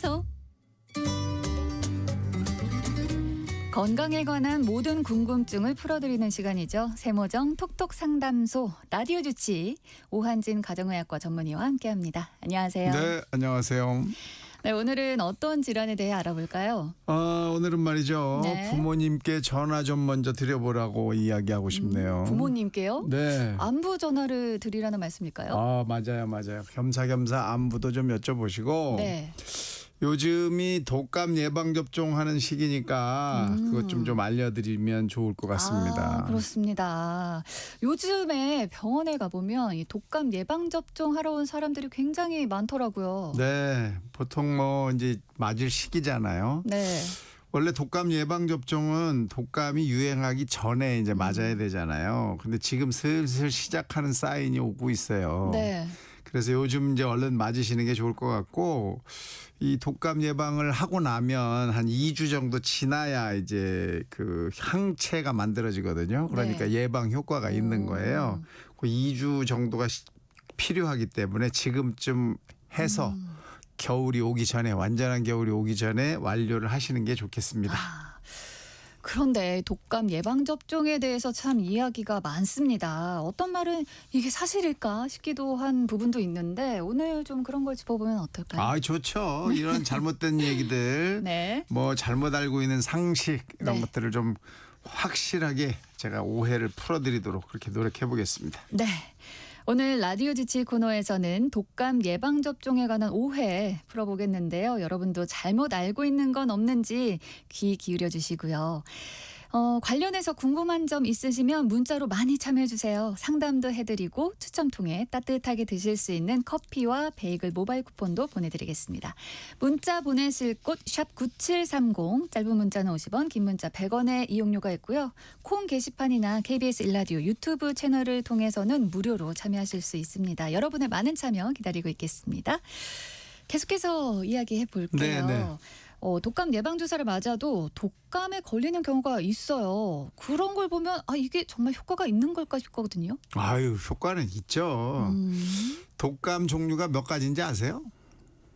상담소. 건강에 관한 모든 궁금증을 풀어드리는 시간이죠. 세모정 톡톡 상담소 라디오 주치 오한진 가정의학과 전문의와 함께합니다. 안녕하세요. 네, 안녕하세요. 네, 오늘은 어떤 질환에 대해 알아볼까요? 오늘은 말이죠. 네. 부모님께 전화 좀 먼저 드려보라고 이야기하고 싶네요. 부모님께요? 네. 안부 전화를 드리라는 말씀일까요? 맞아요. 겸사겸사 안부도 좀 여쭤보시고. 네. 요즘이 독감 예방 접종하는 시기니까 그것 좀 알려드리면 좋을 것 같습니다. 그렇습니다. 요즘에 병원에 가보면 이 독감 예방 접종하러 온 사람들이 굉장히 많더라고요. 네, 보통 이제 맞을 시기잖아요. 네. 원래 독감 예방 접종은 독감이 유행하기 전에 이제 맞아야 되잖아요. 근데 지금 슬슬 시작하는 사인이 오고 있어요. 네. 그래서 요즘 이제 얼른 맞으시는 게 좋을 것 같고, 이 독감 예방을 하고 나면 한 2주 정도 지나야 이제 그 항체가 만들어지거든요. 그러니까 네. 예방 효과가 있는 거예요. 그 2주 정도가 필요하기 때문에 지금쯤 해서 겨울이 오기 전에, 완전한 겨울이 오기 전에 완료를 하시는 게 좋겠습니다. 그런데 독감 예방 접종에 대해서 참 이야기가 많습니다. 어떤 말은 이게 사실일까 싶기도 한 부분도 있는데 오늘 좀 그런 걸 짚어보면 어떨까요? 좋죠. 이런 잘못된 얘기들, 네. 잘못 알고 있는 상식 이런 네. 것들을 좀 확실하게 제가 오해를 풀어드리도록 그렇게 노력해 보겠습니다. 네. 오늘 라디오 지치 코너에서는 독감 예방 접종에 관한 오해 풀어보겠는데요. 여러분도 잘못 알고 있는 건 없는지 귀 기울여 주시고요. 관련해서 궁금한 점 있으시면 문자로 많이 참여해 주세요. 상담도 해드리고 추첨 통해 따뜻하게 드실 수 있는 커피와 베이글 모바일 쿠폰도 보내드리겠습니다. 문자 보내실 곳 샵 9730, 짧은 문자는 50원, 긴 문자 100원의 이용료가 있고요. 콩 게시판이나 KBS 일라디오 유튜브 채널을 통해서는 무료로 참여하실 수 있습니다. 여러분의 많은 참여 기다리고 있겠습니다. 계속해서 이야기해 볼게요. 네. 독감 예방주사를 맞아도 독감에 걸리는 경우가 있어요. 그런 걸 보면 이게 정말 효과가 있는 걸까 싶거든요. 효과는 있죠. 독감 종류가 몇 가지인지 아세요?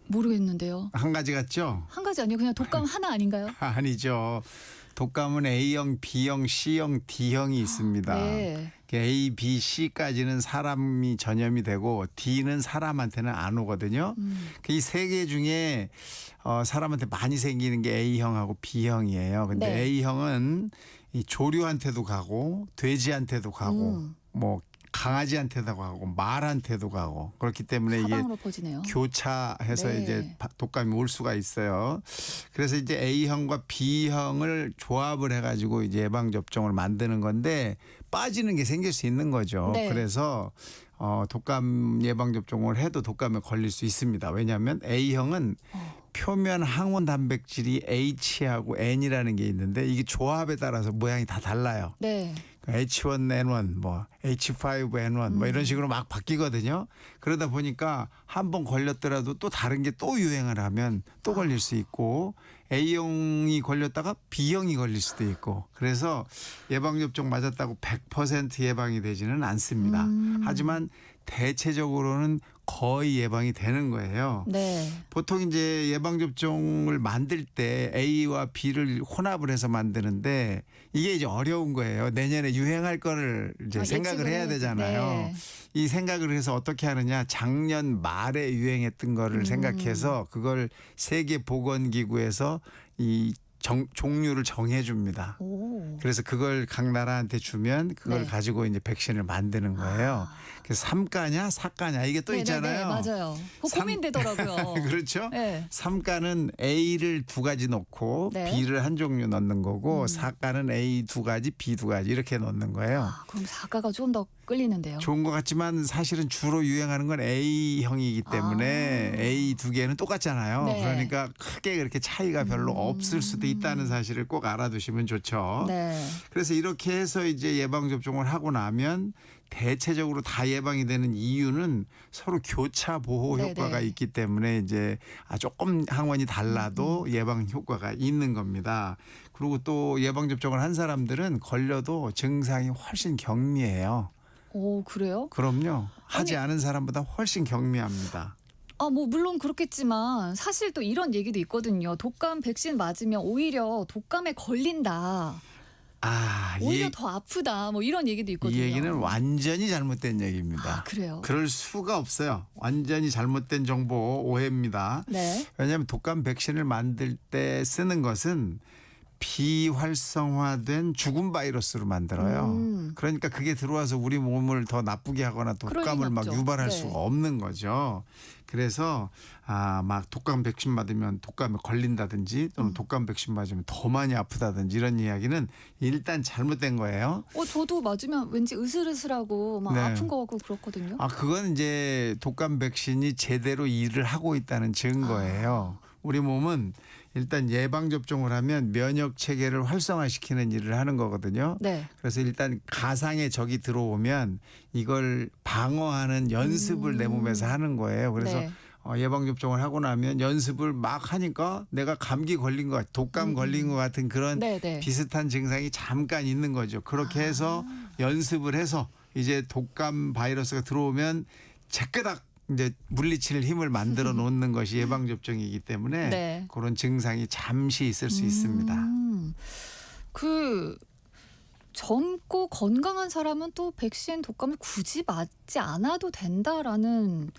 모르겠는데요. 한 가지 같죠? 한 가지 아니에요? 그냥 독감 하나 아닌가요? 아니죠. 독감은 A형, B형, C형, D형이 있습니다. 네. A, B, C까지는 사람이 전염이 되고 D는 사람한테는 안 오거든요. 이 세 개 중에 사람한테 많이 생기는 게 A형하고 B형이에요. 근데 네. A형은 이 조류한테도 가고 돼지한테도 가고 강아지한테도 가고 말한테도 가고 그렇기 때문에 이게 사방으로 퍼지네요. 교차해서 네. 이제 독감이 올 수가 있어요. 그래서 이제 A형과 B형을 조합을 해가지고 이제 예방 접종을 만드는 건데 빠지는 게 생길 수 있는 거죠. 네. 그래서 독감 예방 접종을 해도 독감에 걸릴 수 있습니다. 왜냐하면 A형은 표면 항원 단백질이 H하고 N이라는 게 있는데 이게 조합에 따라서 모양이 다 달라요. 네. H1N1, H5N1 이런 식으로 막 바뀌거든요. 그러다 보니까 한 번 걸렸더라도 또 다른 게 또 유행을 하면 또 걸릴 수 있고 A형이 걸렸다가 B형이 걸릴 수도 있고 그래서 예방접종 맞았다고 100% 예방이 되지는 않습니다. 하지만 대체적으로는 거의 예방이 되는 거예요. 네. 보통 이제 예방접종을 만들 때 A와 B를 혼합을 해서 만드는데 이게 이제 어려운 거예요. 내년에 유행할 거를 이제 생각을 해야 되잖아요. 네. 이 생각을 해서 어떻게 하느냐. 작년 말에 유행했던 거를 생각해서 그걸 세계보건기구에서 이 종류를 정해줍니다. 오. 그래서 그걸 각 나라한테 주면 그걸 네. 가지고 이제 백신을 만드는 거예요. 그래서 3가냐 4가냐 이게 또 있잖아요. 맞아요. 고민되더라고요. 그렇죠. 네. 3가는 A를 2가지 넣고 네. B를 한 종류 넣는 거고 4가는 A 2가지 B 2가지 이렇게 넣는 거예요. 그럼 4가가 좀 더 끌리는데요. 좋은 것 같지만 사실은 주로 유행하는 건 A형이기 때문에 A 2개는 똑같잖아요. 네. 그러니까 크게 그렇게 차이가 별로 없을 수도 있다는 사실을 꼭 알아두시면 좋죠. 네. 그래서 이렇게 해서 이제 예방접종을 하고 나면 대체적으로 다 예방이 되는 이유는 서로 교차 보호 네네. 효과가 있기 때문에 이제 조금 항원이 달라도 예방 효과가 있는 겁니다. 그리고 또 예방접종을 한 사람들은 걸려도 증상이 훨씬 경미해요. 오, 그래요? 그럼요. 하지 않은 사람보다 훨씬 경미합니다. 뭐 물론 그렇겠지만 사실 또 이런 얘기도 있거든요. 독감 백신 맞으면 오히려 독감에 걸린다. 오히려 더 아프다. 뭐 이런 얘기도 있거든요. 이 얘기는 완전히 잘못된 얘기입니다. 그래요? 그럴 수가 없어요. 완전히 잘못된 정보 오해입니다. 네. 왜냐하면 독감 백신을 만들 때 쓰는 것은 비활성화된 죽은 바이러스로 만들어요. 그러니까 그게 들어와서 우리 몸을 더 나쁘게 하거나 독감을 막 없죠. 유발할 네. 수가 없는 거죠. 그래서 막 독감 백신 맞으면 독감에 걸린다든지 또는 독감 백신 맞으면 더 많이 아프다든지 이런 이야기는 일단 잘못된 거예요. 저도 맞으면 왠지 으슬으슬하고 막 네. 아픈 거 같고 그렇거든요. 그건 이제 독감 백신이 제대로 일을 하고 있다는 증거예요. 우리 몸은 일단 예방 접종을 하면 면역 체계를 활성화시키는 일을 하는 거거든요. 네. 그래서 일단 가상의 적이 들어오면 이걸 방어하는 연습을 내 몸에서 하는 거예요. 그래서 네. 예방 접종을 하고 나면 연습을 막 하니까 내가 감기 걸린 것, 독감 걸린 것 같은 그런 네, 네. 비슷한 증상이 잠깐 있는 거죠. 그렇게 해서 연습을 해서 이제 독감 바이러스가 들어오면 제끄닥 이제 물리칠 힘을 만들어 놓는 것이 예방 접종이기 때문에 네. 그런 증상이 잠시 있을 수 있습니다. 그 젊고 건강한 사람은 또 백신 독감을 굳이 맞지 않아도 된다라는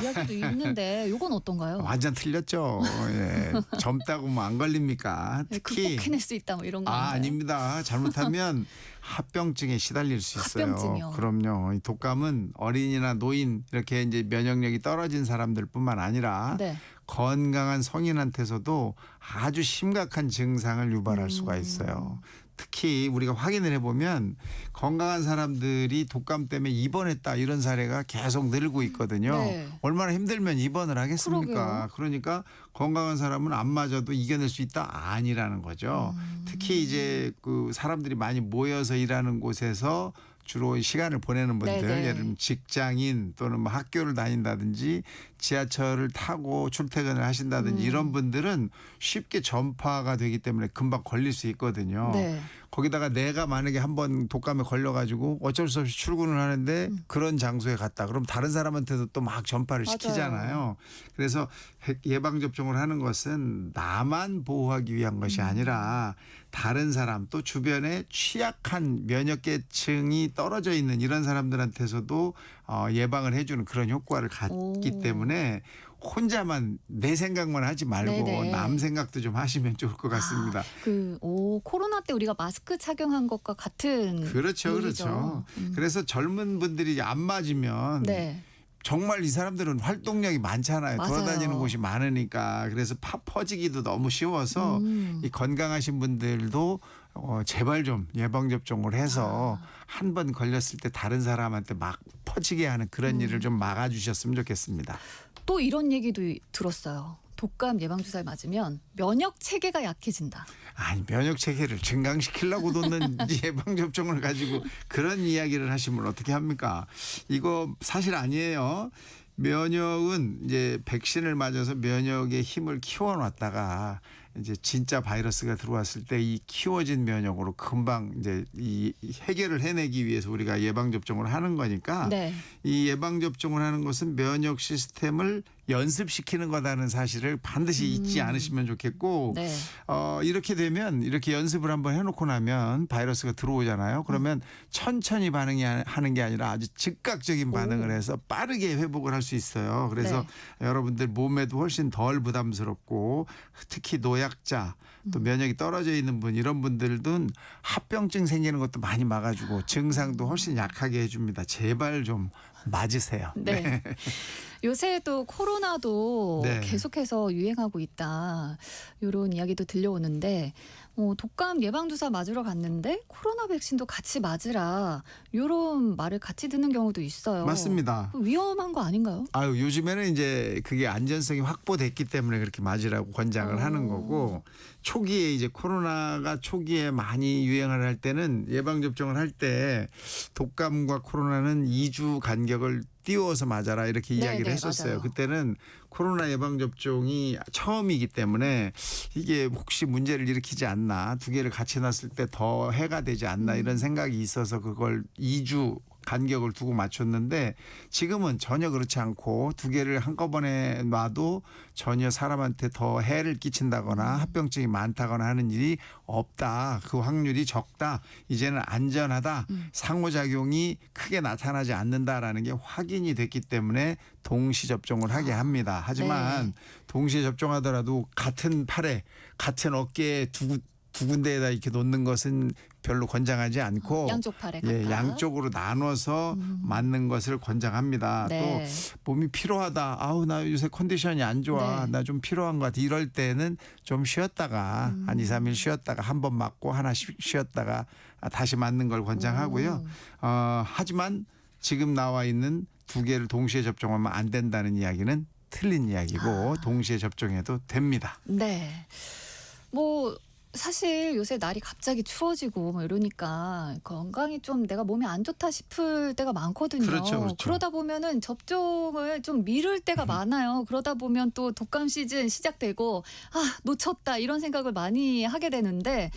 이야기도 있는데 이건 어떤가요? 완전 틀렸죠. 예. 젊다고 뭐 안 걸립니까? 네, 특히 극복해낼 수 있다 뭐 이런 거 아닌가요? 아닙니다. 잘못하면 합병증에 시달릴 수 있어요. 합병증이요? 그럼요. 이 독감은 어린이나 노인 이렇게 이제 면역력이 떨어진 사람들뿐만 아니라 네. 건강한 성인한테서도 아주 심각한 증상을 유발할 수가 있어요. 특히 우리가 확인을 해보면 건강한 사람들이 독감 때문에 입원했다 이런 사례가 계속 늘고 있거든요. 네. 얼마나 힘들면 입원을 하겠습니까? 그러게요. 그러니까 건강한 사람은 안 맞아도 이겨낼 수 있다? 아니라는 거죠. 특히 이제 그 사람들이 많이 모여서 일하는 곳에서 주로 시간을 보내는 분들, 네네. 예를 들면 직장인 또는 뭐 학교를 다닌다든지 지하철을 타고 출퇴근을 하신다든지 이런 분들은 쉽게 전파가 되기 때문에 금방 걸릴 수 있거든요. 네. 거기다가 내가 만약에 한번 독감에 걸려가지고 어쩔 수 없이 출근을 하는데 그런 장소에 갔다. 그럼 다른 사람한테도 또 막 전파를 맞아요. 시키잖아요. 그래서 예방접종을 하는 것은 나만 보호하기 위한 것이 아니라 다른 사람 또 주변에 취약한 면역계층이 떨어져 있는 이런 사람들한테서도 예방을 해주는 그런 효과를 갖기 때문에 혼자만 내 생각만 하지 말고 네네. 남 생각도 좀 하시면 좋을 것 같습니다. 코로나 때 우리가 마스크 착용한 것과 같은 그렇죠, 얘기죠. 그렇죠. 그래서 젊은 분들이 안 맞으면 네. 정말 이 사람들은 활동량이 많잖아요. 맞아요. 돌아다니는 곳이 많으니까. 그래서 퍼지기도 너무 쉬워서 이 건강하신 분들도 제발 좀 예방접종을 해서 한 번 걸렸을 때 다른 사람한테 막 퍼지게 하는 그런 일을 좀 막아주셨으면 좋겠습니다. 또 이런 얘기도 들었어요. 독감 예방주사를 맞으면 면역 체계가 약해진다. 아니 면역 체계를 증강시키려고 놓는 예방 접종을 가지고 그런 이야기를 하시면 어떻게 합니까? 이거 사실 아니에요. 면역은 이제 백신을 맞아서 면역의 힘을 키워놨다가 이제 진짜 바이러스가 들어왔을 때 이 키워진 면역으로 금방 이제 이 해결을 해내기 위해서 우리가 예방 접종을 하는 거니까 네. 이 예방 접종을 하는 것은 면역 시스템을 연습시키는 거다는 사실을 반드시 잊지 않으시면 좋겠고 네. 이렇게 되면 이렇게 연습을 한번 해놓고 나면 바이러스가 들어오잖아요. 그러면 천천히 하는 게 아니라 아주 즉각적인 반응을 해서 빠르게 회복을 할 수 있어요. 그래서 여러분들 몸에도 훨씬 덜 부담스럽고 특히 노약자 또 면역이 떨어져 있는 분 이런 분들도 합병증 생기는 것도 많이 막아주고 증상도 훨씬 약하게 해줍니다. 제발 좀 맞으세요. 네. 요새 또 코로나도 네. 계속해서 유행하고 있다. 이런 이야기도 들려오는데 독감 예방주사 맞으러 갔는데 코로나 백신도 같이 맞으라 이런 말을 같이 듣는 경우도 있어요. 맞습니다. 위험한 거 아닌가요? 요즘에는 이제 그게 안전성이 확보됐기 때문에 그렇게 맞으라고 권장을 하는 거고 초기에 이제 코로나가 초기에 많이 유행을 할 때는 예방접종을 할 때 독감과 코로나는 2주 간격을 띄워서 맞아라 이렇게 이야기를 네, 했었어요. 맞아요. 그때는 코로나 예방접종이 처음이기 때문에 이게 혹시 문제를 일으키지 않나 두 개를 같이 놨을 때 더 해가 되지 않나 이런 생각이 있어서 그걸 2주 간격을 두고 맞췄는데 지금은 전혀 그렇지 않고 두 개를 한꺼번에 놔도 전혀 사람한테 더 해를 끼친다거나 합병증이 많다거나 하는 일이 없다. 그 확률이 적다. 이제는 안전하다. 상호작용이 크게 나타나지 않는다라는 게 확인이 됐기 때문에 동시 접종을 하게 합니다. 하지만 네. 동시에 접종하더라도 같은 팔에 같은 어깨에 두 군데에다 이렇게 놓는 것은 별로 권장하지 않고 양쪽 팔에 각각. 예, 양쪽으로 나눠서 맞는 것을 권장합니다. 네. 또 몸이 피로하다. 아우 나 요새 컨디션이 안 좋아. 네. 나 좀 피로한 것 같아. 이럴 때는 좀 쉬었다가 한 2, 3일 쉬었다가 한 번 맞고 하나 쉬었다가 다시 맞는 걸 권장하고요. 하지만 지금 나와 있는 두 개를 동시에 접종하면 안 된다는 이야기는 틀린 이야기고 동시에 접종해도 됩니다. 네. 뭐 사실 요새 날이 갑자기 추워지고 뭐 이러니까 건강이 좀 내가 몸이 안 좋다 싶을 때가 많거든요. 그렇죠, 그렇죠. 그러다 보면은 접종을 좀 미룰 때가 많아요. 그러다 보면 또 독감 시즌 시작되고 놓쳤다 이런 생각을 많이 하게 되는데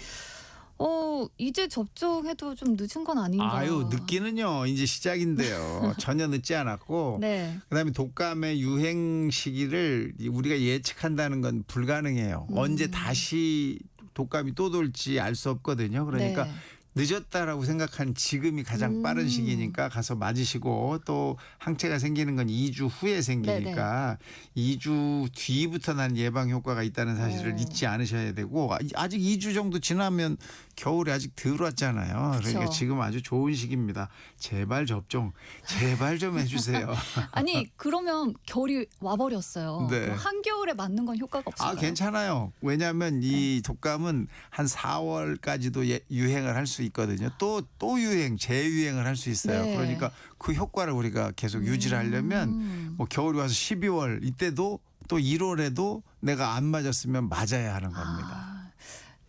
이제 접종해도 좀 늦은 건 아닌가. 아유 늦기는요 이제 시작인데요. 전혀 늦지 않았고 네. 그다음에 독감의 유행 시기를 우리가 예측한다는 건 불가능해요. 언제 다시 독감이 또 돌지 알 수 없거든요. 그러니까 네. 늦었다라고 생각한 지금이 가장 빠른 시기니까 가서 맞으시고 또 항체가 생기는 건 2주 후에 생기니까 2주 뒤부터 난 예방 효과가 있다는 사실을 잊지 않으셔야 되고 아직 2주 정도 지나면 겨울이 아직 덜 왔잖아요. 그러니까 그쵸. 지금 아주 좋은 시기입니다. 제발 접종 제발 좀 해주세요. 아니 그러면 겨울이 와버렸어요. 네. 그럼 한겨울에 맞는 건 효과가 없어요. 괜찮아요. 왜냐하면 이 독감은 한 4월까지도 유행을 할 수 있거든요. 또 유행, 재유행을 할 수 있어요. 네. 그러니까 그 효과를 우리가 계속 유지를 하려면 뭐 겨울이 와서 12월 이때도 또 1월에도 내가 안 맞았으면 맞아야 하는 겁니다.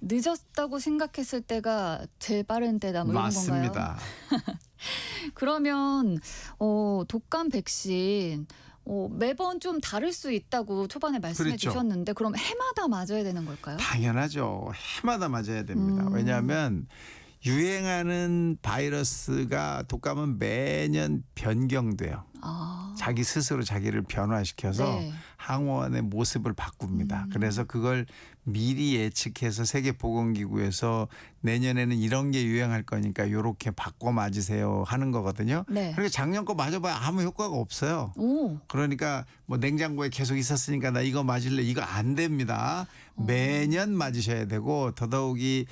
늦었다고 생각했을 때가 제일 빠른 때다 뭐 이런 건가요? 맞습니다. 그러면 독감 백신 매번 좀 다를 수 있다고 초반에 말씀해 그렇죠. 주셨는데 그럼 해마다 맞아야 되는 걸까요? 당연하죠. 해마다 맞아야 됩니다. 왜냐하면 유행하는 바이러스가 독감은 매년 변경돼요. 자기 스스로 자기를 변화시켜서 네. 항원의 모습을 바꿉니다. 그래서 그걸 미리 예측해서 세계보건기구에서 내년에는 이런 게 유행할 거니까 이렇게 바꿔 맞으세요 하는 거거든요. 네. 그러니까 작년 거 맞아봐야 아무 효과가 없어요. 오. 그러니까 뭐 냉장고에 계속 있었으니까 나 이거 맞을래 이거 안 됩니다. 매년 맞으셔야 되고 더더욱이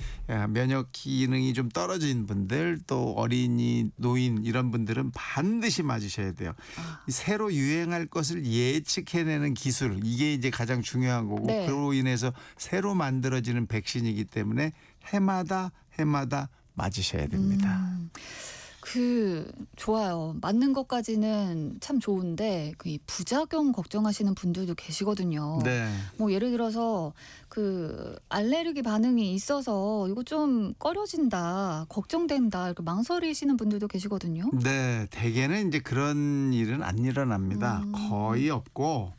면역 기능이 좀 떨어진 분들 또 어린이 노인 이런 분들은 반드시 맞으셔야 돼요. 새로 유행할 것을 예측해내는 기술 이게 이제 가장 중요한 거고 네. 그로 인해서 새로 만들어지는 백신이기 때문에 해마다 맞으셔야 됩니다. 좋아요. 맞는 것까지는 참 좋은데 이 부작용 걱정하시는 분들도 계시거든요. 네. 뭐 예를 들어서 알레르기 반응이 있어서 이거 좀 꺼려진다, 걱정된다 이렇게 망설이시는 분들도 계시거든요. 네, 대개는 이제 그런 일은 안 일어납니다. 거의 없고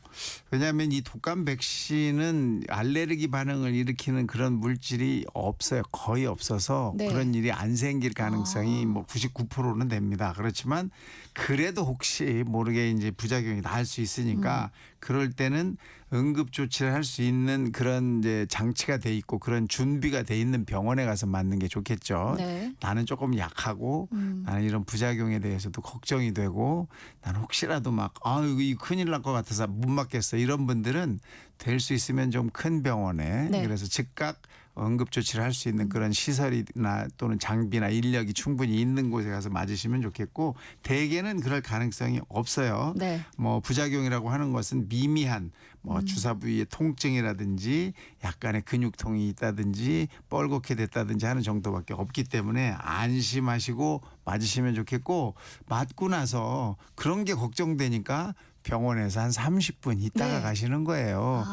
왜냐하면 이 독감 백신은 알레르기 반응을 일으키는 그런 물질이 없어요. 거의 없어서 네. 그런 일이 안 생길 가능성이 뭐 99%는 됩니다. 그렇지만 그래도 혹시 모르게 이제 부작용이 날 수 있으니까 그럴 때는 응급 조치를 할 수 있는 그런 이제 장치가 돼 있고 그런 준비가 돼 있는 병원에 가서 맞는 게 좋겠죠. 네. 나는 조금 약하고 나는 이런 부작용에 대해서도 걱정이 되고 나는 혹시라도 이거 큰일 날 것 같아서 못 맞겠어 이런 분들은 될 수 있으면 좀 큰 병원에 네. 그래서 즉각 응급 조치를 할 수 있는 그런 시설이나 또는 장비나 인력이 충분히 있는 곳에 가서 맞으시면 좋겠고 대개는 그럴 가능성이 없어요. 네. 뭐 부작용이라고 하는 것은 미미한 뭐 주사 부위의 통증이라든지 약간의 근육통이 있다든지 뻘겋게 됐다든지 하는 정도밖에 없기 때문에 안심하시고 맞으시면 좋겠고 맞고 나서 그런 게 걱정되니까 병원에서 한 30분 있다가 네. 가시는 거예요.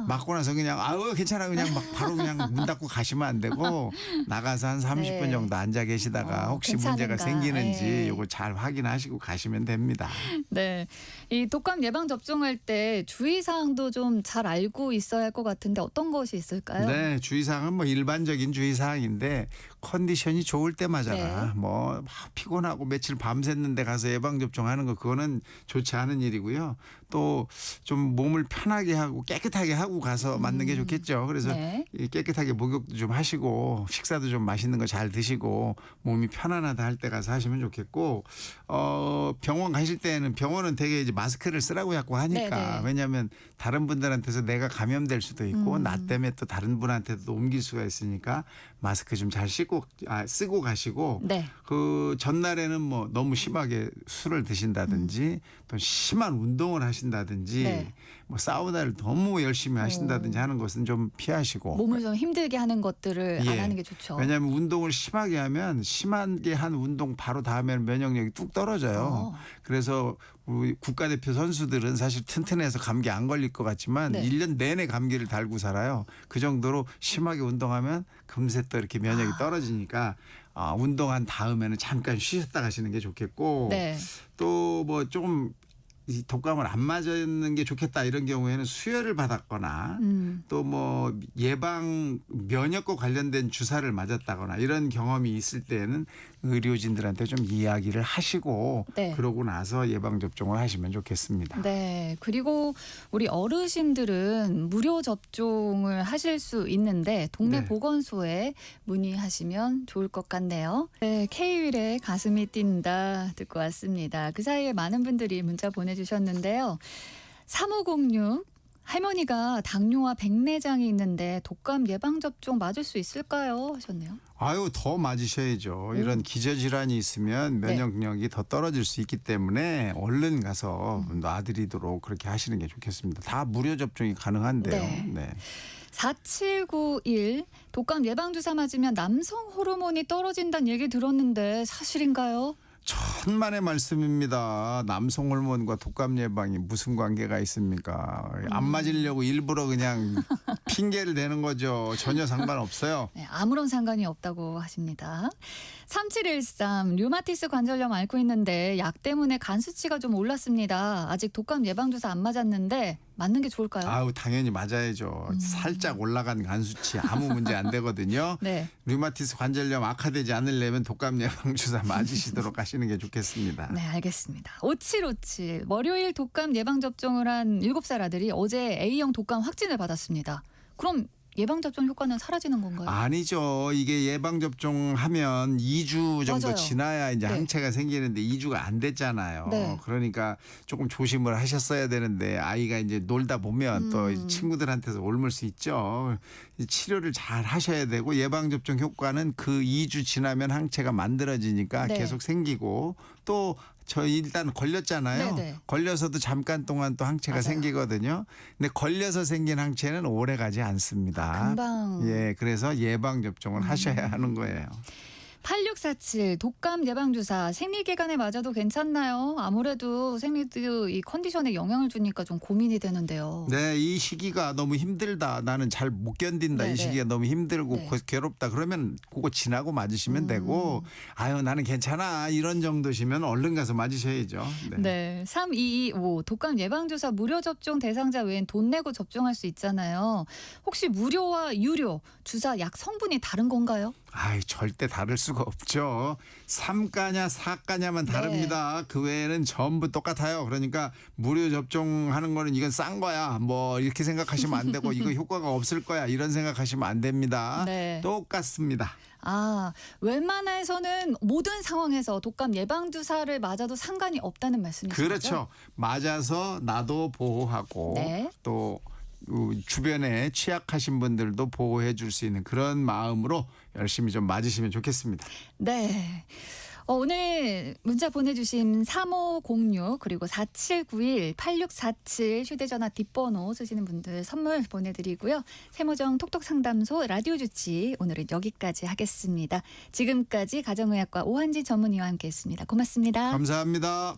맞고 나서 그냥 괜찮아 그냥 바로 그냥 문 닫고 가시면 안 되고 나가서 한 30분 네. 정도 앉아 계시다가 혹시 문제가 괜찮은가. 생기는지 예. 요거 잘 확인하시고 가시면 됩니다. 네. 이 독감 예방 접종할 때 주의사항도 좀 잘 알고 있어야 할 것 같은데 어떤 것이 있을까요? 네, 주의사항은 뭐 일반적인 주의사항인데 컨디션이 좋을 때 맞아라. 네. 뭐 막 피곤하고 며칠 밤샜는데 가서 예방접종하는 거 그거는 좋지 않은 일이고요. 또 좀 몸을 편하게 하고 깨끗하게 하고 가서 맞는 게 좋겠죠. 그래서 네. 이 깨끗하게 목욕도 좀 하시고 식사도 좀 맛있는 거 잘 드시고 몸이 편안하다 할 때 가서 하시면 좋겠고 병원 가실 때는 병원은 되게 이제 마스크를 쓰라고 자꾸 하니까 네네. 왜냐하면 다른 분들한테서 내가 감염될 수도 있고 나 음. 때문에 또 다른 분한테도 옮길 수가 있으니까 마스크 좀 잘 쓰고 가시고 네. 그 전날에는 뭐 너무 심하게 술을 드신다든지 또 심한 운동을 하신다든지 네. 뭐 사우나를 너무 열심히 하신다든지 오. 하는 것은 좀 피하시고 몸을 좀 힘들게 하는 것들을 안 예. 하는 게 좋죠. 왜냐하면 운동을 심하게 하면 심하게 한 운동 바로 다음에는 면역력이 뚝 떨어져요. 어. 그래서 우리 국가대표 선수들은 사실 튼튼해서 감기 안 걸릴 것 같지만 네. 1년 내내 감기를 달고 살아요. 그 정도로 심하게 운동하면 금세 또 이렇게 면역이 떨어지니까 운동한 다음에는 잠깐 쉬셨다 가시는 게 좋겠고 네. 또 뭐 조금 이 독감을 안 맞는 게 좋겠다 이런 경우에는 수혈을 받았거나 또 뭐 예방 면역과 관련된 주사를 맞았다거나 이런 경험이 있을 때는 의료진들한테 좀 이야기를 하시고 네. 그러고 나서 예방 접종을 하시면 좋겠습니다. 네. 그리고 우리 어르신들은 무료 접종을 하실 수 있는데 동네 네. 보건소에 문의하시면 좋을 것 같네요. 네, K윌의 가슴이 뛴다 듣고 왔습니다. 그 사이에 많은 분들이 문자 보내주셨는데요. 3506 할머니가 당뇨와 백내장이 있는데 독감 예방접종 맞을 수 있을까요? 하셨네요. 아유 더 맞으셔야죠. 이런 기저질환이 있으면 네. 면역력이 더 떨어질 수 있기 때문에 얼른 가서 놔드리도록 그렇게 하시는 게 좋겠습니다. 다 무료 접종이 가능한데요. 네. 네. 4791 독감 예방주사 맞으면 남성 호르몬이 떨어진다는 얘기 들었는데 사실인가요? 천만의 말씀입니다. 남성 호르몬과 독감 예방이 무슨 관계가 있습니까? 안 맞으려고 일부러 그냥 핑계를 대는 거죠. 전혀 상관없어요. 네, 아무런 상관이 없다고 하십니다. 3713 류마티스 관절염 앓고 있는데 약 때문에 간 수치가 좀 올랐습니다. 아직 독감 예방주사 안 맞았는데 맞는 게 좋을까요? 아우 당연히 맞아야죠. 살짝 올라간 간 수치 아무 문제 안 되거든요. 네. 류마티스 관절염 악화되지 않으려면 독감 예방 주사 맞으시도록 하시는 게 좋겠습니다. 네, 알겠습니다. 5757 월요일 독감 예방접종을 한 7살 아들이 어제 A형 독감 확진을 받았습니다. 그럼 예방접종 효과는 사라지는 건가요? 아니죠. 이게 예방 접종하면 2주 정도 맞아요. 지나야 이제 네. 항체가 생기는데 2주가 안 됐잖아요. 네. 그러니까 조금 조심을 하셨어야 되는데 아이가 이제 놀다 보면 또 친구들한테서 옮을 수 있죠. 치료를 잘 하셔야 되고 예방 접종 효과는 그 2주 지나면 항체가 만들어지니까 네. 계속 생기고 또 저 일단 걸렸잖아요. 네네. 걸려서도 잠깐 동안 또 항체가 맞아요. 생기거든요. 근데 걸려서 생긴 항체는 오래 가지 않습니다. 금방. 예, 그래서 예방 접종을 하셔야 하는 거예요. 8647 독감 예방주사 생리기간에 맞아도 괜찮나요? 아무래도 생리도 이 컨디션에 영향을 주니까 좀 고민이 되는데요. 네, 이 시기가 너무 힘들다. 나는 잘 못 견딘다. 네네. 이 시기가 너무 힘들고 네. 괴롭다. 그러면 그거 지나고 맞으시면 되고 아유 나는 괜찮아. 이런 정도시면 얼른 가서 맞으셔야죠. 네. 네. 3225 독감 예방주사 무료 접종 대상자 외엔 돈 내고 접종할 수 있잖아요. 혹시 무료와 유료 주사 약 성분이 다른 건가요? 아이 절대 다를 수가 없죠. 3가냐 4가냐만 다릅니다. 그 외에는 전부 똑같아요. 그러니까 무료 접종하는 거는 이건 싼 거야. 뭐 이렇게 생각하시면 안 되고 이거 효과가 없을 거야. 이런 생각하시면 안 됩니다. 네. 똑같습니다. 아, 웬만해서는 모든 상황에서 독감 예방주사를 맞아도 상관이 없다는 말씀이시죠? 그렇죠. 맞아서 나도 보호하고 네. 또 주변에 취약하신 분들도 보호해 줄 수 있는 그런 마음으로 열심히 좀 맞으시면 좋겠습니다. 네. 오늘 문자 보내주신 3506 그리고 4791 8647 휴대전화 뒷번호 쓰시는 분들 선물 보내드리고요. 세모정 톡톡상담소 라디오 주치 오늘은 여기까지 하겠습니다. 지금까지 가정의학과 오한지 전문의와 함께했습니다. 고맙습니다. 감사합니다.